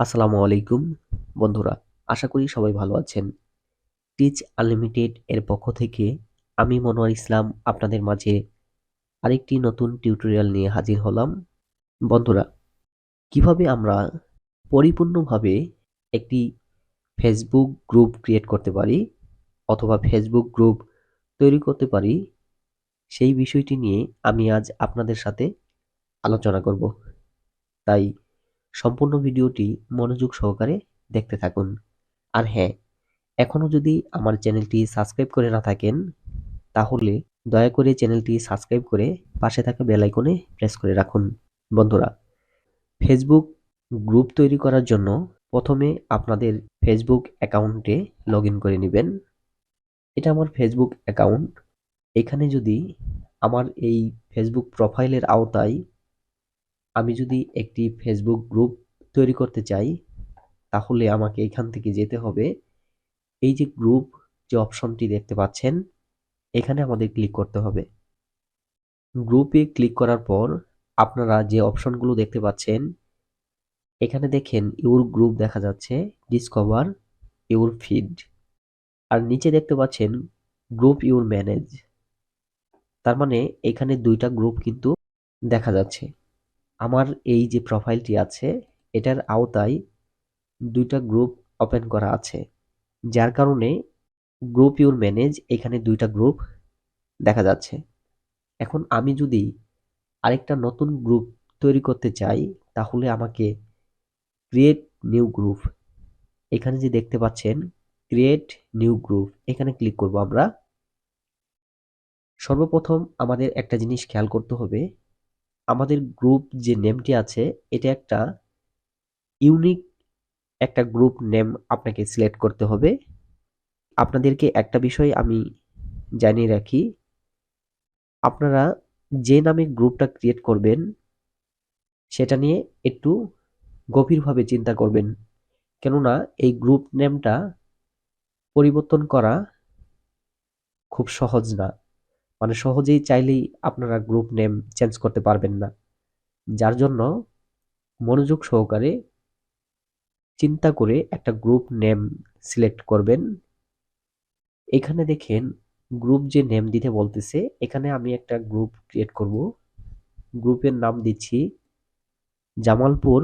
আসসালামু আলাইকুম বন্ধুরা, আশা করি সবাই ভালো আছেন। টিচ আনলিমিটেড এর পক্ষ থেকে আমি মনোয়ার ইসলাম আপনাদের মাঝে আরেকটি নতুন টিউটোরিয়াল নিয়ে হাজির হলাম। বন্ধুরা, কিভাবে আমরা পরিপূর্ণভাবে একটি ফেসবুক গ্রুপ ক্রিয়েট করতে পারি অথবা ফেসবুক গ্রুপ তৈরি করতে পারি, সেই বিষয়টি নিয়ে আমি আজ আপনাদের সাথে আলোচনা করব। তাই সম্পূর্ণ ভিডিওটি মনোযোগ সহকারে দেখতে থাকুন। আর হ্যাঁ, এখনও যদি আমার চ্যানেলটি সাবস্ক্রাইব করে না থাকেন, তাহলে দয়া করে চ্যানেলটি সাবস্ক্রাইব করে পাশে থাকা বেল আইকনে প্রেস করে রাখুন। বন্ধুরা, ফেসবুক গ্রুপ তৈরি করার জন্য প্রথমে আপনাদের ফেসবুক অ্যাকাউন্টে লগ ইন করে নেবেন। এটা আমার ফেসবুক অ্যাকাউন্ট। এখানে যদি আমার এই ফেসবুক প্রোফাইলের আওতায় আমি যদি একটি ফেসবুক গ্রুপ তৈরি করতে চাই, তাহলে আমাকে এখান থেকে যেতে হবে। এই যে গ্রুপ যে অপশনটি দেখতে পাচ্ছেন, এখানে আমাদের ক্লিক করতে হবে। গ্রুপে ক্লিক করার পর আপনারা যে অপশনগুলো দেখতে পাচ্ছেন, এখানে দেখেন ইউর গ্রুপ দেখা যাচ্ছে, ডিসকভার ইউর ফিড, আর নিচে দেখতে পাচ্ছেন গ্রুপ ইউর ম্যানেজ। তার মানে এখানে দুইটা গ্রুপ কিন্তু দেখা যাচ্ছে। আমার এই যে প্রোফাইলটি আছে, এটার আওতায় দুইটা গ্রুপ ওপেন করা আছে, যার কারণে গ্রুপ ইউর ম্যানেজ এখানে দুইটা গ্রুপ দেখা যাচ্ছে। এখন আমি যদি আরেকটা নতুন গ্রুপ তৈরি করতে চাই, তাহলে আমাকে ক্রিয়েট নিউ গ্রুপ, এখানে যে দেখতে পাচ্ছেন ক্রিয়েট নিউ গ্রুপ, এখানে ক্লিক করব আমরা। সর্বপ্রথম আমাদের একটা জিনিস খেয়াল করতে হবে, আমাদের গ্রুপ যে নেমটি আছে, এটা একটা ইউনিক একটা গ্রুপ নেম আপনাকে সিলেক্ট করতে হবে। আপনাদেরকে একটা বিষয় আমি জানিয়ে রাখি, আপনারা যে নামে গ্রুপটা ক্রিয়েট করবেন সেটা নিয়ে একটু গভীরভাবে চিন্তা করবেন, কেননা এই গ্রুপ নেমটা পরিবর্তন করা খুব সহজ না। মানে সহজেই চাইলেই আপনারা গ্রুপ নেম চেঞ্জ করতে পারবেন না। যার জন্য মনোযোগ সহকারে চিন্তা করে একটা গ্রুপ নেম সিলেক্ট করবেন। এখানে দেখেন গ্রুপ যে নেম দিতে বলতেছে, এখানে আমি একটা গ্রুপ ক্রিয়েট করব। গ্রুপের নাম দিচ্ছি জামালপুর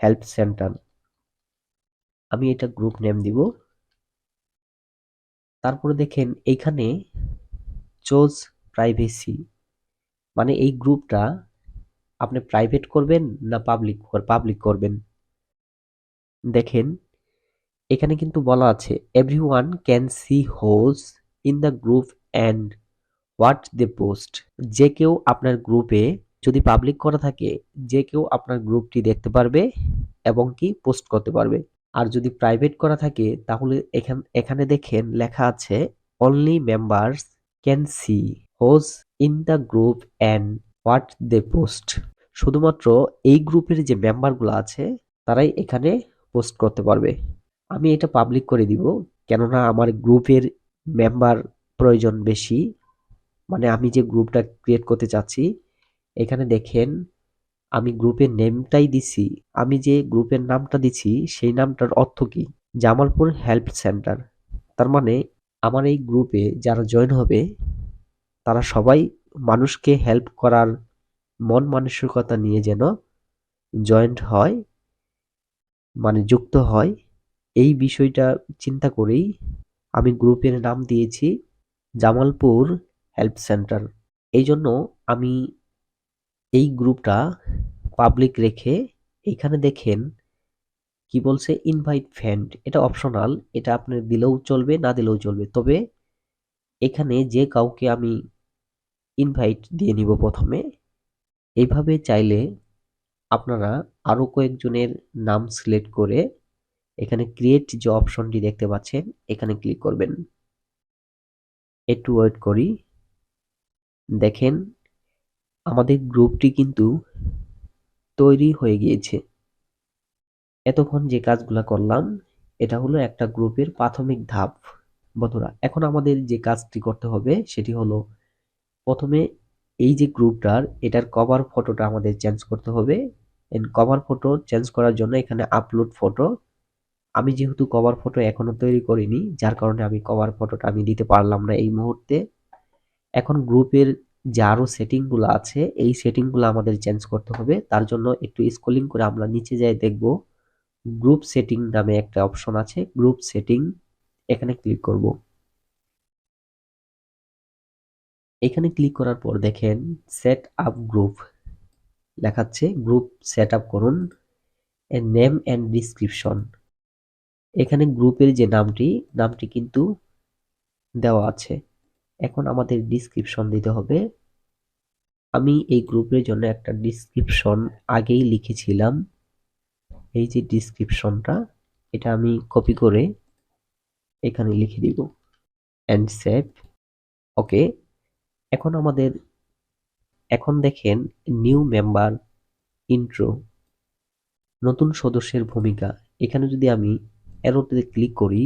হেল্প সেন্টার। আমি এটা গ্রুপ নেম দিব। তারপরে দেখেন এইখানে চোজ প্রাইভেসি, মানে এই গ্রুপটা আপনি প্রাইভেট করবেন না পাবলিক করবেন। দেখেন এখানে কিন্তু বলা আছে everyone can see who's in the group and what they post. যে কেউ আপনার গ্রুপে যদি পাবলিক করা থাকে, যে কেউ আপনার গ্রুপটি দেখতে পারবে এবং কি পোস্ট করতে পারবে। আর যদি প্রাইভেট করা থাকে, তাহলে এখানে দেখেন লেখা আছে only members can see who's in the group and what they post. শুধুমাত্র এই গ্রুপের যে মেম্বারগুলো আছে, তারাই এখানে পোস্ট করতে পারবে। আমি এটা পাবলিক করে দিব, কেননা আমার গ্রুপের মেম্বার প্রয়োজন বেশি। মানে আমি যে গ্রুপটা ক্রিয়েট করতে চাচ্ছি, এখানে দেখেন আমি গ্রুপের নেমটাই দিছি। আমি যে গ্রুপের নামটা দিছি সেই নামটার অর্থ কি? Jamalpur help centre. তার মানে আমার এই গ্রুপে যারা জয়েন হবে, তারা সবাই মানুষকে হেল্প করার মন মানসিকতা নিয়ে যেন জয়েন্ট হয়, মানে যুক্ত হয়। এই বিষয়টা চিন্তা করেই আমি গ্রুপের নাম দিয়েছি জামালপুর হেল্প সেন্টার। এই জন্য আমি এই গ্রুপটা পাবলিক রেখে, এখানে দেখেন কি বলছে ইনভাইট ফ্রেন্ড, এটা অপশনাল, এটা আপনি দিলেও চলবে না দিলেও চলবে। তবে এখানে যে কাউকে আমি ইনভাইট দিয়ে নিব প্রথমে। এইভাবে চাইলে আপনারা আরো কয়েকজনের নাম সিলেক্ট করে এখানে ক্রিয়েট যে অপশনটি দেখতে পাচ্ছেন, এখানে ক্লিক করবেন। একটু ওয়েট করি। দেখেন আমাদের গ্রুপটি কিন্তু তৈরি হয়ে গিয়েছে। এতক্ষণ যে কাজগুলা করলাম, এটা হলো একটা গ্রুপের প্রাথমিক ধাপ। বন্ধুরা, এখন আমাদের যে কাজটি করতে হবে সেটি হলো, প্রথমে এই যে গ্রুপটার এটার কভার ফটোটা আমাদের চেঞ্জ করতে হবে। কভার ফটো চেঞ্জ করার জন্য এখানে আপলোড ফটো। আমি যেহেতু কভার ফটো এখনো তৈরি করিনি, যার কারণে আমি কভার ফটোটা আমি দিতে পারলাম না এই মুহূর্তে। এখন গ্রুপের যে আরো সেটিংগুলো আছে, এই সেটিংগুলো আমাদের চেঞ্জ করতে হবে। তার জন্য একটু স্ক্রলিং করে আমরা নিচে যাই, দেখব গ্রুপ সেটিং নামে একটা অপশন আছে, গ্রুপ সেটিং। এখানে ক্লিক করব। এখানে ক্লিক করার পর দেখেন সেট আপ গ্রুপ লেখাচ্ছে, গ্রুপ সেট আপ করুন, এর নেম এন্ড ডিসক্রিপশন। এখানে গ্রুপের যে নামটি কিন্তু দেওয়া আছে। এখন আমাদের ডিসক্রিপশন দিতে হবে। আমি এই গ্রুপের জন্য একটা ডিসক্রিপশন আগেই লিখেছিলাম। এই যে ডিসক্রিপশনটা, এটা আমি কপি করে এখানে লিখে দিব এন্ড সেভ। ওকে। এখন দেখেন নিউ মেম্বার ইন্ট্রো, নতুন সদস্যের ভূমিকা। এখানে যদি আমি অ্যারোতে ক্লিক করি,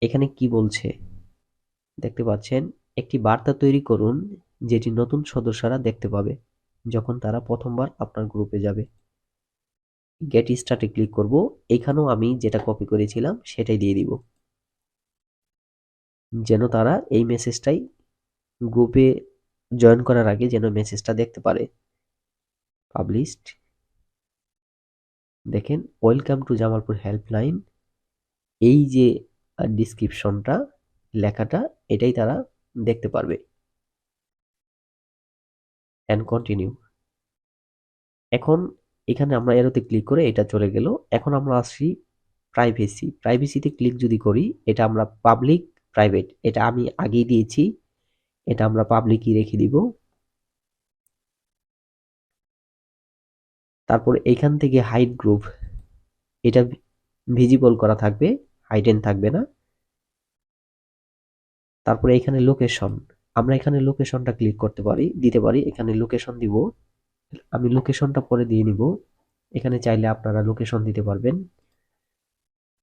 এখানে কি বলছে দেখতে পাচ্ছেন, একটি বার্তা তৈরি করুন যেটি নতুন সদস্যরা দেখতে পাবে যখন তারা প্রথমবার আপনার গ্রুপে যাবে। গেট স্টার্টে ক্লিক করব। এখানেও আমি যেটা কপি করেছিলাম সেটাই দিয়ে দিব, যেন তারা এই মেসেজটাই গ্রুপে জয়েন করার আগে যেন মেসেজটা দেখতে পারে। পাবলিশড। দেখেন ওয়েলকাম টু জামালপুর হেল্পলাইন, এই যে ডিসক্রিপশনটা লেখাটা, এটাই তারা দেখতে পারবে। And continue. এখন এখানে আমরা এরোতে ক্লিক করে এটা চলে গেল। এখন আমরা আসি প্রাইভেসিতে ক্লিক যদি করি, এটা আমরা পাবলিক প্রাইভেট, এটা আমি আগেই দিয়েছি, এটা আমরা পাবলিকই রেখে দিব। তারপর এখান থেকে হাইড গ্রুপ, এটা ভিজিবল করা থাকবে, হাইডেন থাকবে না। তারপরে এখানে লোকেশন, আমরা এখানে লোকেশনটা ক্লিক দিতে পারি। এখানে লোকেশন দিব, আমি লোকেশনটা পরে দিয়ে নিব। এখানে চাইলে আপনারা লোকেশন দিতে পারবেন।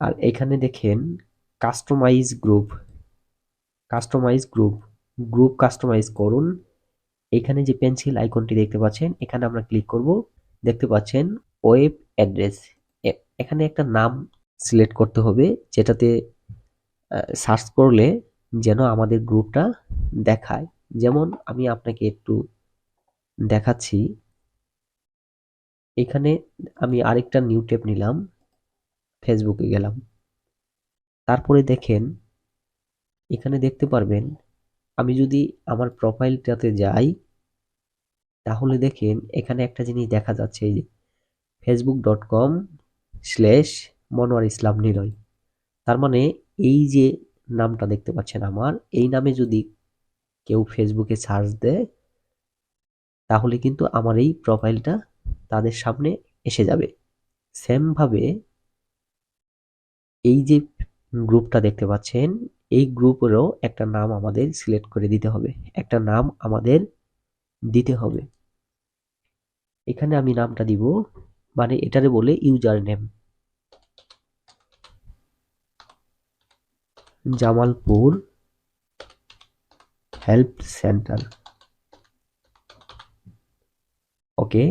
আর এখানে দেখেন কাস্টমাইজ গ্রুপ কাস্টমাইজ করুন। এখানে যে পেন্সিল আইকনটি দেখতে পাচ্ছেন, এখানে আমরা ক্লিক করব। দেখতে পাচ্ছেন ওয়েব অ্যাড্রেস, এখানে একটা নাম সিলেক্ট করতে হবে যেটাতে সার্চ করলে যেন আমাদের গ্রুপটা দেখায়। যেমন আমি আপনাকে একটু দেখাচ্ছি। এখানে আমি আরেকটা নিউ ট্যাব নিলাম, ফেসবুকে গেলাম। তারপরে দেখেন এখানে দেখতে পারবেন, আমি যদি আমার প্রোফাইলটাতে যাই, তাহলে দেখেন এখানে একটা জিনিস দেখা যাচ্ছে, এই যে facebook.com/মনোয়ার ইসলাম নিলয়। তার মানে এই যে নামটা দেখতে পাচ্ছেন আমার, এই নামে যদি কেউ ফেসবুকে সার্চ দেয়, তাহলে কিন্তু আমার এই প্রোফাইলটা তাদের সামনে এসে যাবে। সেম ভাবে এই যে গ্রুপটা দেখতে পাচ্ছেন, এই গ্রুপেরও একটা নাম আমাদের সিলেক্ট করে দিতে হবে, একটা নাম আমাদের দিতে হবে। এখানে আমি নামটা দিব, মানে এটারে বলে user name, Jamalpur help centre. Okay.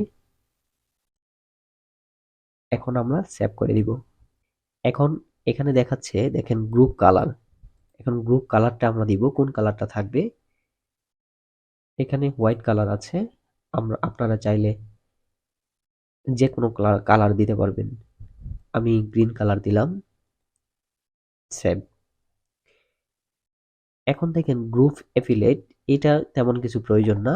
এখন আমরা সেভ করে দিব। এখন এখানে দেখাচ্ছে, দেখেন গ্রুপ কালার। এখন গ্রুপ কালারটা আমরা দিব, কোন কালারটা থাকবে। এখানে হোয়াইট কালার আছে, আপনারা চাইলে যে কোনো কালার দিতে পারবেন। আমি গ্রিন কালার দিলাম, সেভ। এখন দেখেন গ্রুপ এফিলিয়েট, এটা তেমন কিছু প্রয়োজন না।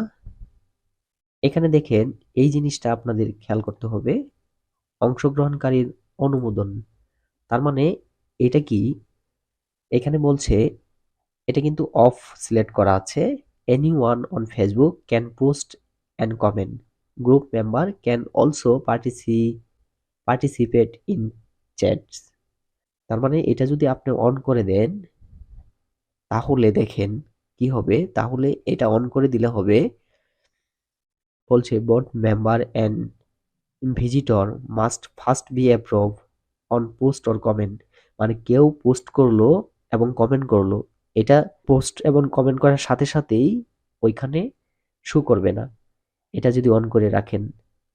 এখানে দেখেন এই জিনিসটা আপনাদের খেয়াল করতে হবে, অংশগ্রহণকারীর অনুমোদন। তার মানে এটা কি, এখানে বলছে এটা কিন্তু অফ সিলেক্ট করা আছে। Anyone on Facebook can post and comment, group member can also participate in chats. তার মানে এটা যদি আপনি অন করে দেন, তাহলে দেখেন কি হবে, তাহলে এটা অন করে দিলে হবে, বলছে board member and visitor must first be approve on post or comment. মানে কেউ পোস্ট করলো এবং কমেন্ট করলো, এটা পোস্ট এবং কমেন্ট করার সাথে সাথেই ওইখানে শো করবে না, এটা যদি অন করে রাখেন।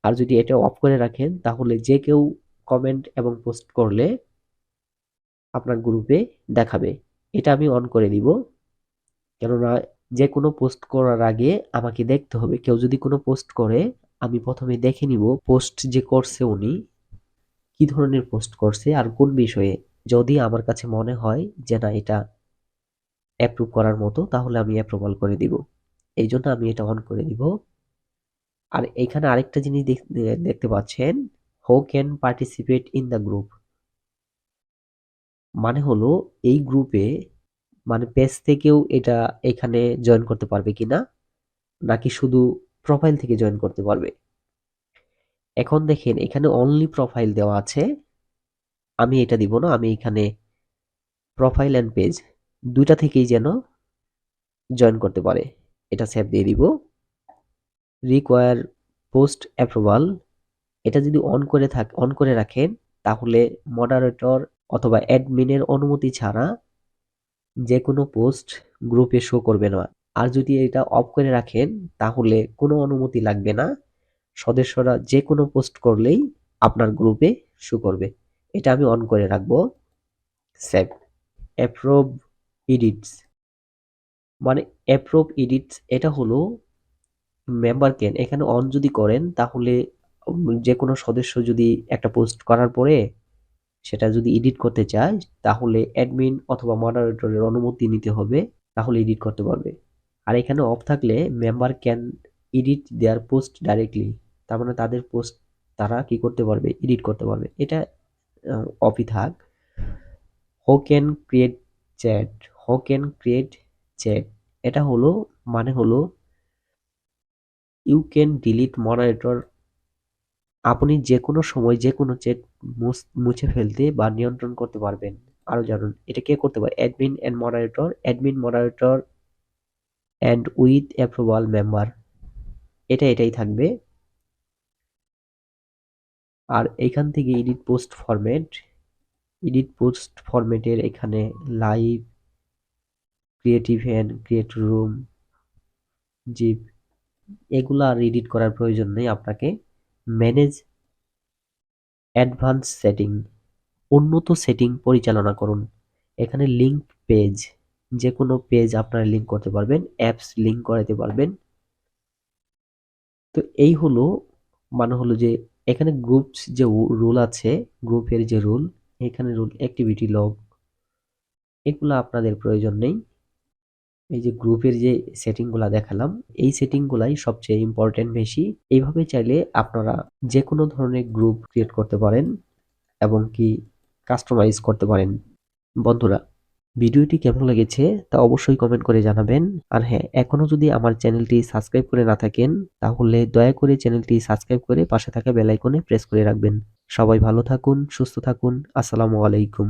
আর যদি এটা অফ করে রাখেন তাহলে যে কেউ কমেন্ট এবং পোস্ট করলে আপনার গ্রুপে দেখাবে। এটা আমি অন করে দিব, কেননা যে কোনো পোস্ট করার আগে আমাকে দেখতে হবে। কেউ যদি কোনো পোস্ট করে আমি প্রথমে দেখে নিব পোস্ট যে করছে উনি কি ধরনের পোস্ট করছে আর কোন বিষয়ে। যদি আমার কাছে মনে হয় যে না এটা অ্যাপ্রুভ করার মতো, তাহলে আমি অ্যাপ্রুভাল করে দিব। এই জন্য আমি এটা অন করে দিব। আর এখানে আরেকটা জিনিস দেখতে পাচ্ছেন, who can participate in the group, মানে হলো এই গ্রুপে মানে পেজ থেকেও এটা এখানে জয়েন করতে পারবে কিনা, নাকি শুধু প্রোফাইল থেকে জয়েন করতে পারবে। এখন দেখেন এখানে অনলি প্রোফাইল দেওয়া আছে, আমি এটা দিব না, আমি এখানে প্রোফাইল এন্ড পেজ দুইটা থেকেই যেন জয়েন করতে পারে, এটা সেভ দিয়ে দিব। রিকোয়ার পোস্ট অ্যাপ্রুভাল, এটা যদি অন করে রাখেন তাহলে মডারেটর অথবা অ্যাডমিনের অনুমতি ছাড়া যে কোনো পোস্ট গ্রুপে শো করবে না। আর যদি এটা অফ করে রাখেন তাহলে কোনো অনুমতি লাগবে না, সদস্যরা যে কোনো পোস্ট করলেই আপনার গ্রুপে শো করবে। এটা আমি অন করে রাখবো। সেভ। অ্যাপ্রুভ এডিটস, মানে অ্যাপ্রুভ এডিটস এটা হলো মেম্বার কেন এখানে অন যদি করেন তাহলে যে কোনো সদস্য যদি একটা পোস্ট করার পরে সেটা যদি এডিট করতে চায় তাহলে অ্যাডমিন অথবা মডারেটরের অনুমতি নিতে হবে, তাহলে এডিট করতে পারবে। আর এখানে অফ থাকলে member can edit their post directly, তার মানে তাদের পোস্ট তারা কি করতে পারবে, এডিট করতে পারবে। এটা অফই থাক। Who can create chat, who can create chat, এটা হলো মানে হলো ইউ ক্যান ডিলিট মডারেটর, আপনি যে কোনো সময় যে কোনো চ্যাট মুছে ফেলতে বা নিয়ন্ত্রণ করতে পারবেন। আরো জানুন এটা কে করতে পারে, admin and moderator, admin moderator and with approval member, এটাই থাকবে। আর এখান থেকে edit post format, edit post ফরম্যাটের এখানে live, creative and create room, zip, এগুলো আর এডিট করার প্রয়োজন নেই আপনাকে। ম্যানেজ অ্যাডভান্স সেটিং, উন্নত সেটিং পরিচালনা করুন। এখানে লিঙ্ক পেজ, যে কোনো পেজ আপনারা লিঙ্ক করতে পারবেন, অ্যাপস লিঙ্ক করাতে পারবেন। তো এই হলো মানে হলো যে এখানে গ্রুপস যে রুল আছে, গ্রুপের যে রুল, এখানে রুল অ্যাক্টিভিটি লগ, এগুলো আপনাদের প্রয়োজন নেই। এই যে গ্রুপের যে সেটিংগুলা দেখালাম, এই সেটিংগুলাই সবচেয়ে ইম্পর্টেন্ট বেশি। এইভাবে চাইলে আপনারা যে কোনো ধরনের গ্রুপ ক্রিয়েট করতে পারেন এবং কি কাস্টমাইজ করতে পারেন। বন্ধুরা, ভিডিওটি কেমন লেগেছে তা অবশ্যই কমেন্ট করে জানাবেন। আর হ্যাঁ, এখনো যদি আমার চ্যানেলটি সাবস্ক্রাইব করে না থাকেন তাহলে দয়া করে চ্যানেলটি সাবস্ক্রাইব করে পাশে থাকা বেল আইকনে প্রেস করে রাখবেন। সবাই ভালো থাকুন, সুস্থ থাকুন। আসসালামু আলাইকুম।